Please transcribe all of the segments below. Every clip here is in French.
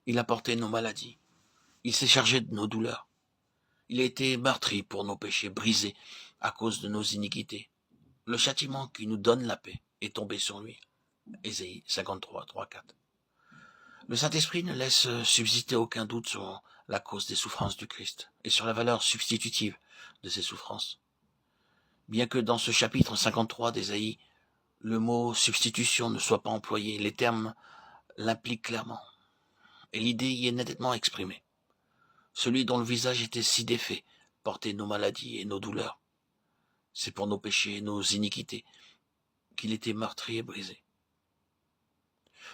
Il a porté nos maladies. Il s'est chargé de nos douleurs. Il a été meurtri pour nos péchés, brisé à cause de nos iniquités. Le châtiment qui nous donne la paix est tombé sur lui. Ésaïe 53, 3, 4. Le Saint-Esprit ne laisse subsister aucun doute sur la cause des souffrances du Christ et sur la valeur substitutive de ces souffrances. Bien que dans ce chapitre 53 d'Ésaïe, le mot substitution ne soit pas employé, les termes l'impliquent clairement, et l'idée y est nettement exprimée. Celui dont le visage était si défait portait nos maladies et nos douleurs. C'est pour nos péchés et nos iniquités qu'il était meurtri et brisé.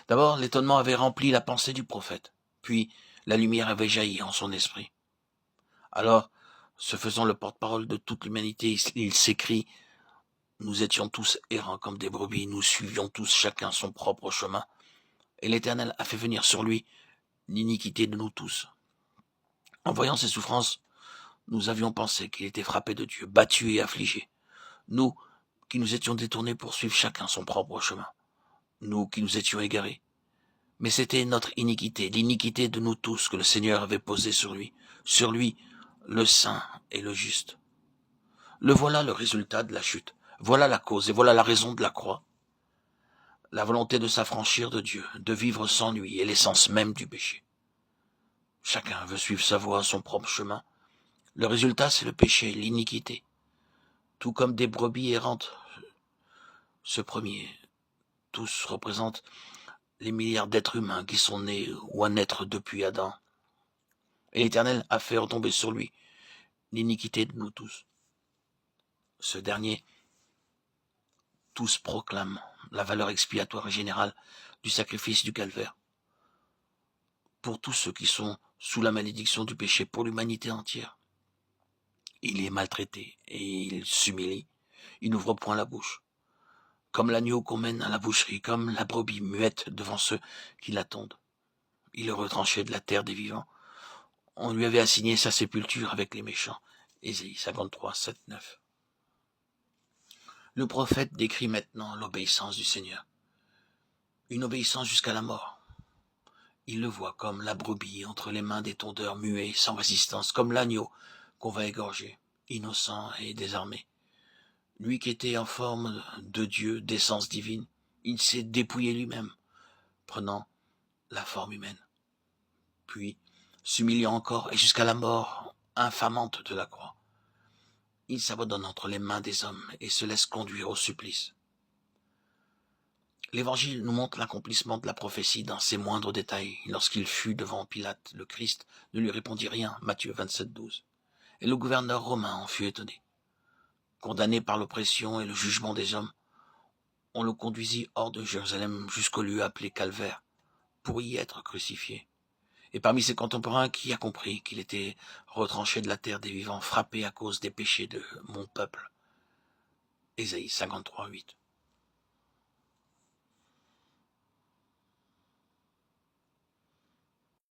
D'abord, l'étonnement avait rempli la pensée du prophète, puis la lumière avait jailli en son esprit. Alors, se faisant le porte-parole de toute l'humanité, il s'écrie « Nous étions tous errants comme des brebis, nous suivions tous chacun son propre chemin, et l'Éternel a fait venir sur lui l'iniquité de nous tous. » En voyant ses souffrances, nous avions pensé qu'il était frappé de Dieu, battu et affligé. Nous, qui nous étions détournés pour suivre chacun son propre chemin. Nous qui nous étions égarés. Mais c'était notre iniquité, l'iniquité de nous tous que le Seigneur avait posée sur lui, le saint et le juste. Le voilà le résultat de la chute, voilà la cause et voilà la raison de la croix. La volonté de s'affranchir de Dieu, de vivre sans lui est l'essence même du péché. Chacun veut suivre sa voie, son propre chemin. Le résultat, c'est le péché, l'iniquité. Tout comme des brebis errantes, ce premier, tous représentent les milliards d'êtres humains qui sont nés ou à naître depuis Adam. Et l'Éternel a fait retomber sur lui l'iniquité de nous tous. Ce dernier, tous proclament la valeur expiatoire et générale du sacrifice du calvaire. Pour tous ceux qui sont sous la malédiction du péché, pour l'humanité entière. Il est maltraité et il s'humilie. Il n'ouvre point la bouche. Comme l'agneau qu'on mène à la boucherie, comme la brebis muette devant ceux qui l'attendent. Il est retranché de la terre des vivants. On lui avait assigné sa sépulture avec les méchants. Ésaïe 53, 7, 9. Le prophète décrit maintenant l'obéissance du Seigneur. Une obéissance jusqu'à la mort. Il le voit comme la brebis entre les mains des tondeurs muets, sans résistance, comme l'agneau qu'on va égorger, innocent et désarmé. Lui qui était en forme de Dieu, d'essence divine, il s'est dépouillé lui-même, prenant la forme humaine. Puis, s'humiliant encore et jusqu'à la mort infamante de la croix, il s'abandonne entre les mains des hommes et se laisse conduire au supplice. L'Évangile nous montre l'accomplissement de la prophétie dans ses moindres détails. Lorsqu'il fut devant Pilate, le Christ ne lui répondit rien, Matthieu 27, 12. Et le gouverneur romain en fut étonné. Condamné par l'oppression et le jugement des hommes, on le conduisit hors de Jérusalem jusqu'au lieu appelé Calvaire, pour y être crucifié. Et parmi ses contemporains, qui a compris qu'il était retranché de la terre des vivants, frappé à cause des péchés de mon peuple? Ésaïe 53, 8.